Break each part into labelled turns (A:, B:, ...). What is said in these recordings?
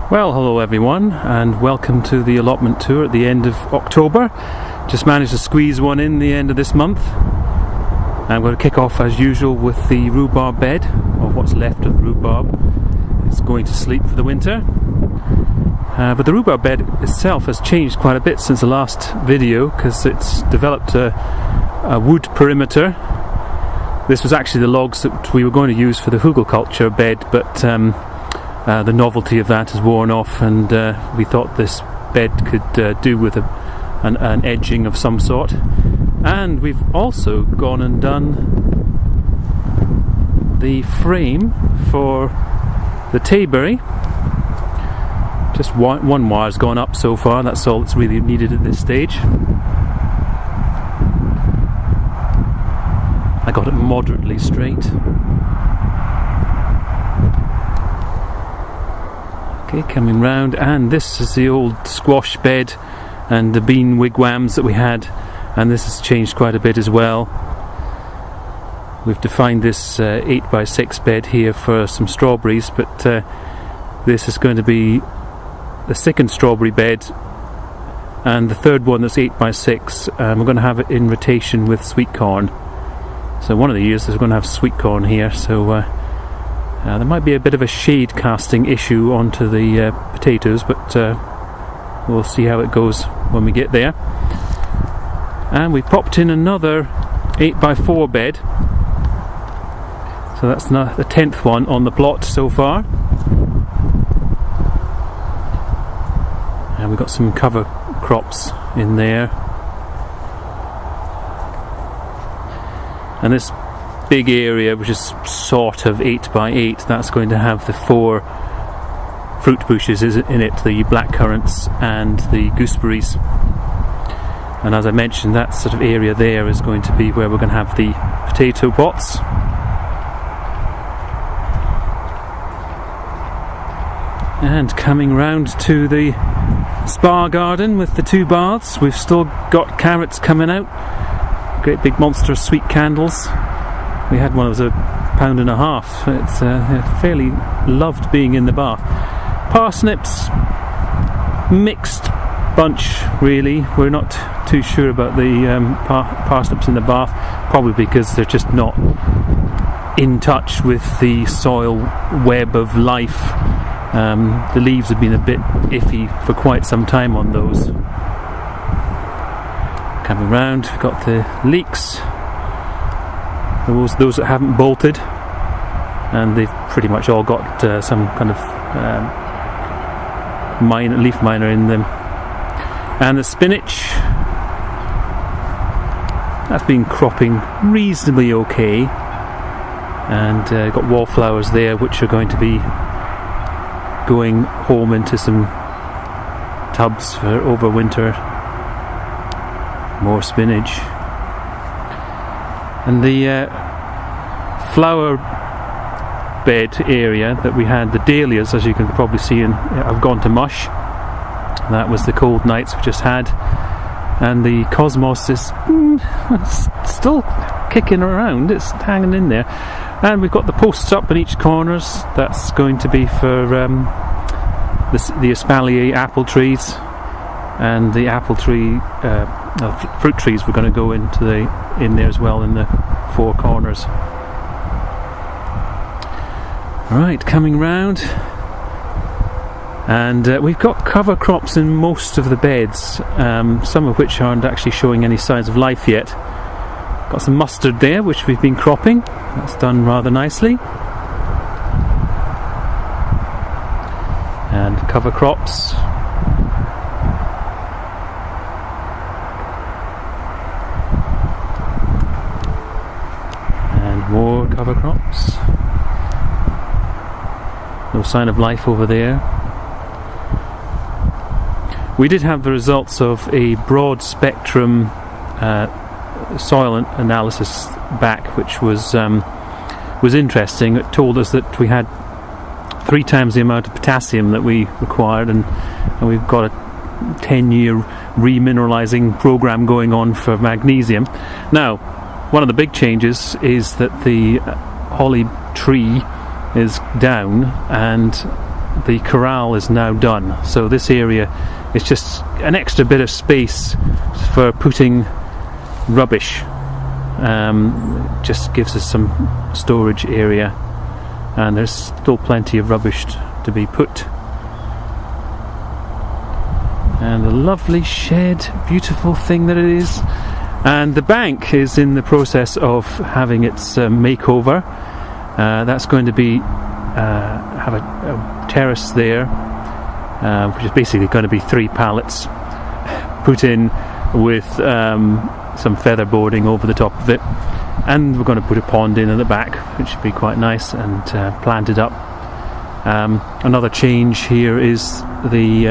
A: Well, hello everyone, and welcome to the allotment tour at the end of October. Just managed to squeeze one in the end of this month. I'm going to kick off as usual with the rhubarb bed, or what's left of the rhubarb. It's going to sleep for the winter. But the rhubarb bed itself has changed quite a bit since the last video, because it's developed a wood perimeter. This was actually the logs that we were going to use for the hugelkultur bed, but the novelty of that has worn off, and we thought this bed could do with an edging of some sort. And we've also gone and done the frame for the tayberry. Just one wire's gone up so far, that's all that's really needed at this stage. I got it moderately straight. Okay, coming round, and this is the old squash bed and the bean wigwams that we had, and this has changed quite a bit as well. We've defined this 8x6 bed here for some strawberries, but this is going to be the second strawberry bed, and the third one that's 8x6. We're going to have it in rotation with sweet corn. So one of the years we're going to have sweet corn here, so there might be a bit of a shade casting issue onto the potatoes, but we'll see how it goes when we get there. And we popped in another 8x4 bed, so that's the 10th one on the plot so far. And we've got some cover crops in there. And this big area, which is sort of 8x8, that's going to have the 4 fruit bushes in it, the blackcurrants and the gooseberries. And as I mentioned, that sort of area there is going to be where we're going to have the potato pots. And coming round to the spa garden with the 2 baths, we've still got carrots coming out, great big monster sweet candles. We had one that was £1.50. It's fairly loved being in the bath. Parsnips, mixed bunch really. We're not too sure about the parsnips in the bath, probably because they're just not in touch with the soil web of life. The leaves have been a bit iffy for quite some time on those. Coming round, we've got the leeks. Those that haven't bolted, and they've pretty much all got some kind of leaf miner in them. And the spinach, that's been cropping reasonably okay, and got wallflowers there which are going to be going home into some tubs for overwinter. More spinach. And the flower bed area that we had, the dahlias, as you can probably see, have gone to mush. That was the cold nights we just had. And the cosmos is still kicking around, it's hanging in there. And we've got the posts up in each corners. That's going to be for the espalier apple trees, and the apple tree fruit trees we're going to go in there as well in the 4 corners. Right, coming round, and we've got cover crops in most of the beds, some of which aren't actually showing any signs of life yet. Got some mustard there which we've been cropping, that's done rather nicely. And cover crops. More cover crops. No sign of life over there. We did have the results of a broad spectrum soil analysis back, which was interesting. It told us that we had 3 times the amount of potassium that we required, and we've got a 10-year remineralizing program going on for magnesium. Now, one of the big changes is that the holly tree is down, and the corral is now done, so this area is just an extra bit of space for putting rubbish. Just gives us some storage area, and there's still plenty of rubbish to be put. And a lovely shed, beautiful thing that it is. And the bank is in the process of having its makeover. That's going to be have a terrace there, which is basically going to be 3 pallets put in with some feather boarding over the top of it, and we're going to put a pond in at the back, which should be quite nice, and plant it up. Another change here is the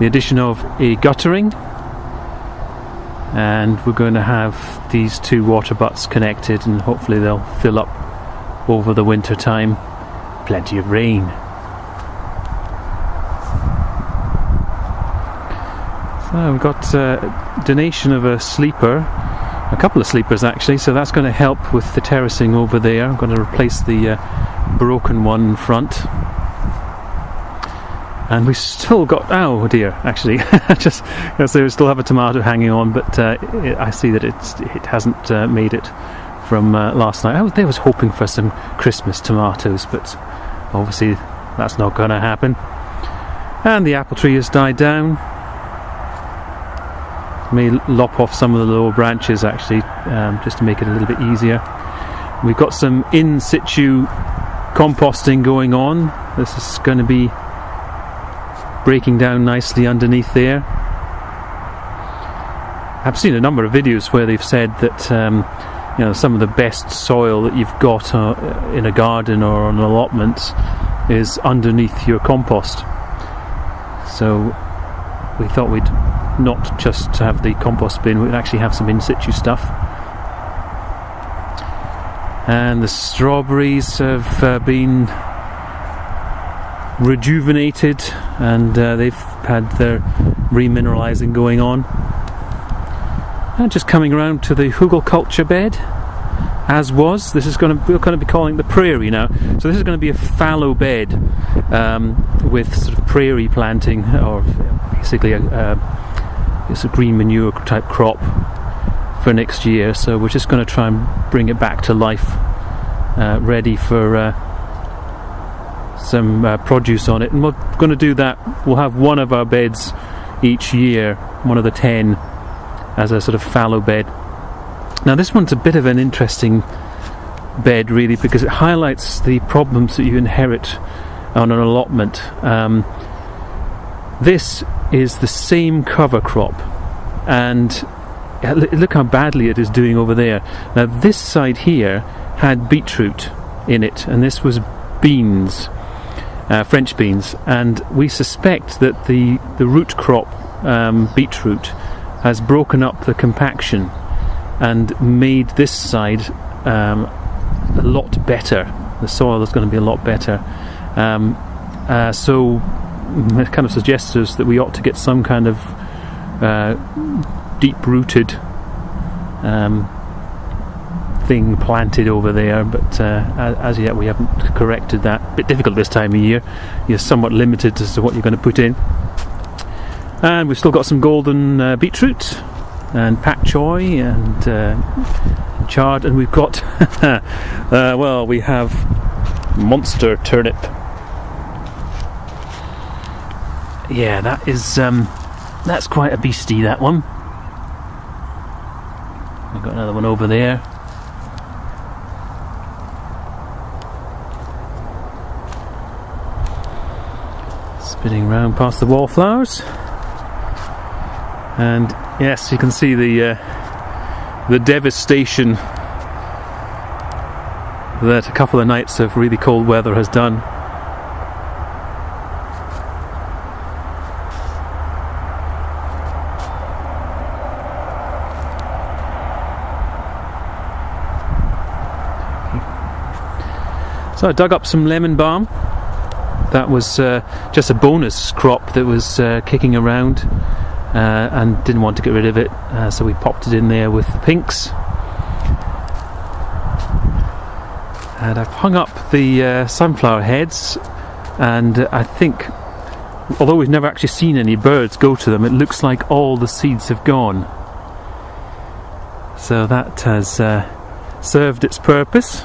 A: addition of a guttering, and we're going to have these 2 water butts connected, and hopefully they'll fill up over the winter time. Plenty of rain. So we've got a donation of a sleeper, a couple of sleepers actually, so that's going to help with the terracing over there. I'm going to replace the broken one in front. And we still got, oh dear, actually, just so we still have a tomato hanging on, but I see that it hasn't made it from last night. I was hoping for some Christmas tomatoes, but obviously that's not going to happen. And the apple tree has died down. May lop off some of the lower branches actually, just to make it a little bit easier. We've got some in situ composting going on. This is going to be breaking down nicely underneath there. I've seen a number of videos where they've said that some of the best soil that you've got in a garden or on an allotment is underneath your compost. So we thought we'd not just have the compost bin, we'd actually have some in situ stuff. And the strawberries have been rejuvenated, and they've had their remineralizing going on. And just coming around to the hugelkultur bed, as was. We're going to be calling it the prairie now. So this is going to be a fallow bed with sort of prairie planting, or basically it's a green manure type crop for next year. So we're just going to try and bring it back to life, ready for some produce on it. And we're going to do that. We'll have one of our beds each year, one of the 10, as a sort of fallow bed. Now this one's a bit of an interesting bed really, because it highlights the problems that you inherit on an allotment. This is the same cover crop, and look how badly it is doing over there. Now this side here had beetroot in it, and this was beans, French beans, and we suspect that the root crop beetroot has broken up the compaction and made this side a lot better. The soil is going to be a lot better. So it kind of suggests to us that we ought to get some kind of deep-rooted thing planted over there, but as yet we haven't corrected that. A bit difficult this time of year. You're somewhat limited as to what you're going to put in. And we've still got some golden beetroot and pak choy and chard, and we've got well, we have monster turnip. Yeah, that is that's quite a beastie, that one. We've got another one over there. Spinning round past the wallflowers. And yes, you can see the devastation that a couple of nights of really cold weather has done. So I dug up some lemon balm. That was just a bonus crop that was kicking around. And didn't want to get rid of it, so we popped it in there with the pinks. And I've hung up the sunflower heads and I think, although we've never actually seen any birds go to them, it looks like all the seeds have gone. So that has served its purpose.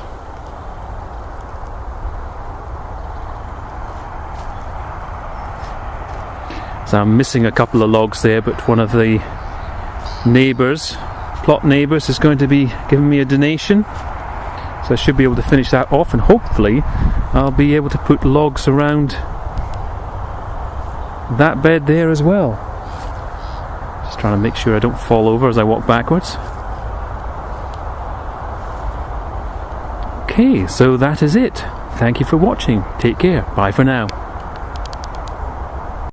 A: So I'm missing a couple of logs there, but one of the plot neighbours is going to be giving me a donation. So I should be able to finish that off, and hopefully I'll be able to put logs around that bed there as well. Just trying to make sure I don't fall over as I walk backwards. Okay, so that is it. Thank you for watching. Take care. Bye for now.